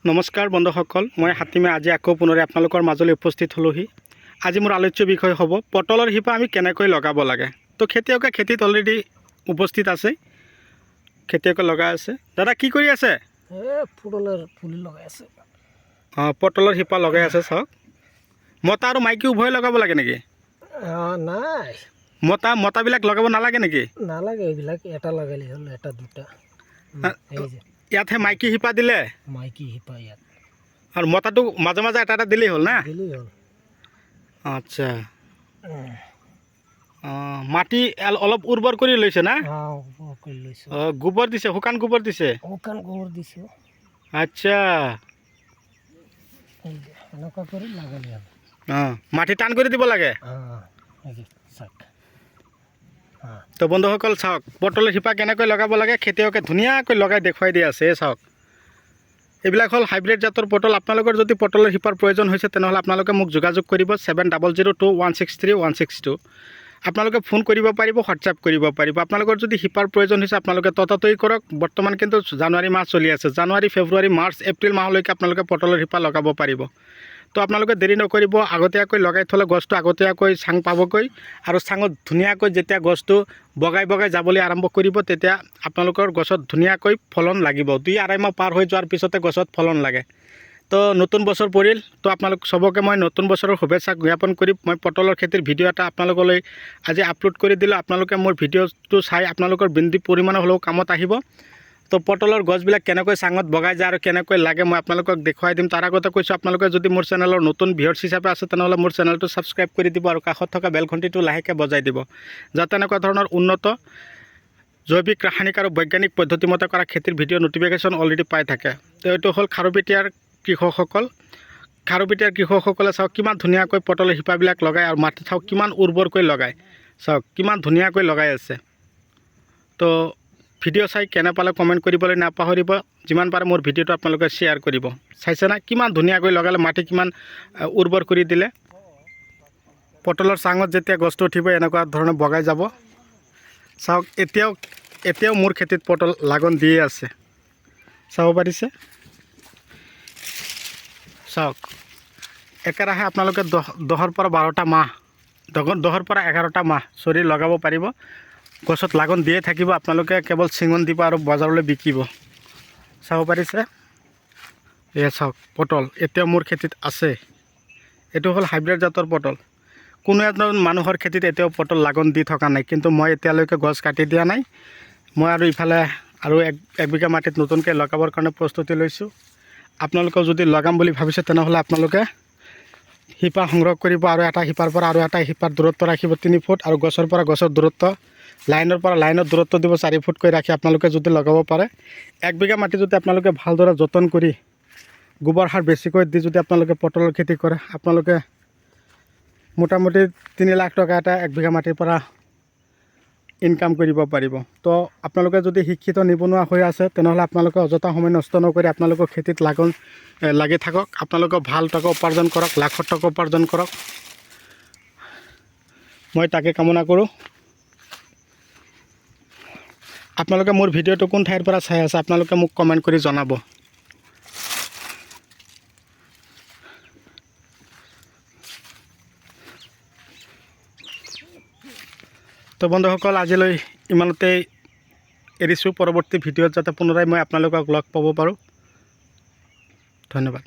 নমস্কাৰ বন্ধুসকল, মই হাতীমে আজি আকৌ পুনৰে আপোনালোকৰ মাজলৈ উপস্থিত হলোহি। আজি মোৰ আলোচ্য বিষয় হ'ব পটলৰ শিপা আমি কেনেকৈ লগাব লাগে। তো খেতিয়কে খেতিত অলৰেডি উপস্থিত আছে, খেতিয়কে লগাই আছে। দাদা কি কৰি আছে? পটলৰ পুলি লগাই আছে। পটলৰ শিপা লগাই আছে। চাওক, মতা আৰু মাইকী উভয় লগাব লাগে নেকি? নাই, মতাবিলাক লগাব নালাগে নেকি? নালাগে, এইবিলাক এটা লগালে হ'ল, এটা দুটা। ইয়াতহে মাইকী শিপা দিলে, মাইকী শিপা ইয়াত, আৰু মতাটো মাজে মাজে এটা এটা দিলেই হ'ল না? দিলেই হ'ল। আচ্ছা, মাটি অলপ উৰ্বৰ কৰি লৈছে না? কৰি লৈছোঁ। গোবৰ দিছে, শুকান গোবৰ দিছে? শুকান গোবৰ দিছোঁ। আচ্ছা, এনেকুৱা কৰি লগালে হ'ল। মাটি টান কৰি দিব লাগে। তো বন্ধুসকল চাওক, পটলৰ শিপা কেনেকৈ লগাব লাগে খেতিয়কে ধুনীয়াকৈ লগাই দেখুৱাই দি আছে। চাওক, এইবিলাক হ'ল হাইব্ৰিড জাতৰ পটল। আপোনালোকৰ যদি পটলৰ শিপাৰ প্ৰয়োজন হৈছে তেনেহ'লে আপোনালোকে মোক যোগাযোগ কৰিব 7002163162। আপোনালোকে ফোন কৰিব পাৰিব, হোৱাটছআপ কৰিব পাৰিব। আপোনালোকৰ যদি শিপাৰ প্ৰয়োজন হৈছে আপোনালোকে ততাতৈ কৰক। বৰ্তমান কিন্তু জানুৱাৰী মাহ চলি আছে, জানুৱাৰী, ফেব্ৰুৱাৰী, মাৰ্চ, এপ্ৰিল মাহলৈকে আপোনালোকে পটলৰ শিপা লগাব পাৰিব। তো আপোনালোকে দেৰি নকৰিব, আগতীয়াকৈ লগাই থ'লে গছটো আগতীয়াকৈ চাং পাবগৈ, আৰু চাঙত ধুনীয়াকৈ যেতিয়া গছটো বগাই বগাই যাবলৈ আৰম্ভ কৰিব তেতিয়া আপোনালোকৰ গছত ধুনীয়াকৈ ফলন লাগিব। 2-2.5 মাহ পাৰ হৈ যোৱাৰ পিছতে গছত ফলন লাগে। তো নতুন বছৰ পৰিল, তো আপোনালোক চবকে মই নতুন বছৰৰ শুভেচ্ছা জ্ঞাপন কৰি মই পটলৰ খেতিৰ ভিডিঅ' এটা আপোনালোকলৈ আজি আপলোড কৰি দিলোঁ। আপোনালোকে মোৰ ভিডিঅ'টো চাই আপোনালোকৰ বিন্দু পৰিমাণৰ হ'লেও কামত আহিব। তো পটলৰ গছবিলাক কেনেকৈ চাঙত বগাই যায় আৰু কেনেকৈ লাগে মই আপোনালোকক দেখুৱাই দিম। তাৰ আগতে কৈছোঁ, আপোনালোকে যদি মোৰ চেনেলৰ নতুন ভিউৱাৰ্ছ হিচাপে আছে তেনেহ'লে মোৰ চেনেলটো ছাবস্ক্ৰাইব কৰি দিব আৰু কাষত থকা বেল ঘণ্টিটো লাহেকৈ বজাই দিব, যাতে এনেকুৱা ধৰণৰ উন্নত জৈৱিক, ৰাসায়নিক আৰু বৈজ্ঞানিক পদ্ধতিমতে কৰা খেতিৰ ভিডিঅ' নটিফিকেশ্যন অলৰেডি পাই থাকে। তো এইটো হ'ল খাৰুপেটীয়াৰ কৃষকসকল। খাৰুপেটীয়াৰ কৃষকসকলে চাওক কিমান ধুনীয়াকৈ পটলৰ শিপাবিলাক লগায়, আৰু মাটি চাওক কিমান উৰ্বৰকৈ লগায়। চাওক কিমান ধুনীয়াকৈ লগাই আছে। তো ভিডিঅ' চাই কেনে পালে কমেণ্ট কৰিবলৈ নাপাহৰিব। যিমান পাৰে মোৰ ভিডিঅ'টো আপোনালোকে শ্বেয়াৰ কৰিব। চাইছে না কিমান ধুনীয়াকৈ লগালে, মাটি কিমান উৰ্বৰ কৰি দিলে। পটলৰ চাঙত যেতিয়া গছটো উঠিব এনেকুৱা ধৰণে বগাই যাব। চাওক, এতিয়াও মোৰ খেতিত পটল লাগন দিয়ে আছে, চাব পাৰিছে। চাওক, একেৰাহে আপোনালোকে 10-ৰ পৰা 12টা মাহ, 10-ৰ পৰা 11টা মাহ লগাব পাৰিব। গছত লাগন দিয়ে থাকিব, আপোনালোকে কেৱল চিঙন দিব আৰু বজাৰলৈ বিকিব। চাব পাৰিছে, এয়া চাওক পটল এতিয়াও মোৰ খেতিত আছে। এইটো হ'ল হাইব্ৰিড জাতৰ পটল। কোনো এজন মানুহৰ খেতিত এতিয়াও পটল লাগন দি থকা নাই, কিন্তু মই এতিয়ালৈকে গছ কাটি দিয়া নাই। মই আৰু ইফালে আৰু 1 বিঘা মাটিত নতুনকৈ লগাবৰ কাৰণে প্ৰস্তুতি লৈছোঁ। আপোনালোকেও যদি লগাম বুলি ভাবিছে তেনেহ'লে আপোনালোকে শিপা সংগ্ৰহ কৰিব, আৰু এটা শিপাৰ পৰা আৰু এটা শিপাৰ দূৰত্ব ৰাখিব 3 ফুট, আৰু গছৰ পৰা গছৰ দূৰত্ব, লাইনৰ পৰা লাইনৰ দূৰত্ব দিব 4 ফুটকৈ ৰাখি আপোনালোকে যদি লগাব পাৰে। 1 বিঘা মাটি যদি আপোনালোকে ভালদৰে যতন কৰি গোবৰ সাৰ বেছিকৈ দি যদি আপোনালোকে পটলৰ খেতি কৰে, আপোনালোকে মোটামুটি 3 লাখ টকা এটা 1 বিঘা মাটিৰ পৰা ইনকাম কৰিব পাৰিব। তো আপোনালোকে যদি শিক্ষিত নিবনুৱা হৈ আছে তেনেহ'লে আপোনালোকে অযথা সময় নষ্ট নকৰি আপোনালোকৰ খেতিত লাগি থাকক। আপোনালোকে ভাল টকা উপাৰ্জন কৰক, লাখত টকা উপাৰ্জন কৰক, মই তাকে কামনা কৰোঁ। আপোনালোকে মোৰ ভিডিঅ'টো কোন ঠাইৰ পৰা চাই আছে আপোনালোকে মোক কমেণ্ট কৰি জনাব। তো বন্ধুসকল আজিলৈ ইমানতেই এৰিছোঁ। পৰৱৰ্তী ভিডিঅ'ত যাতে পুনৰাই মই আপোনালোকক লগ পাব পাৰোঁ। ধন্যবাদ।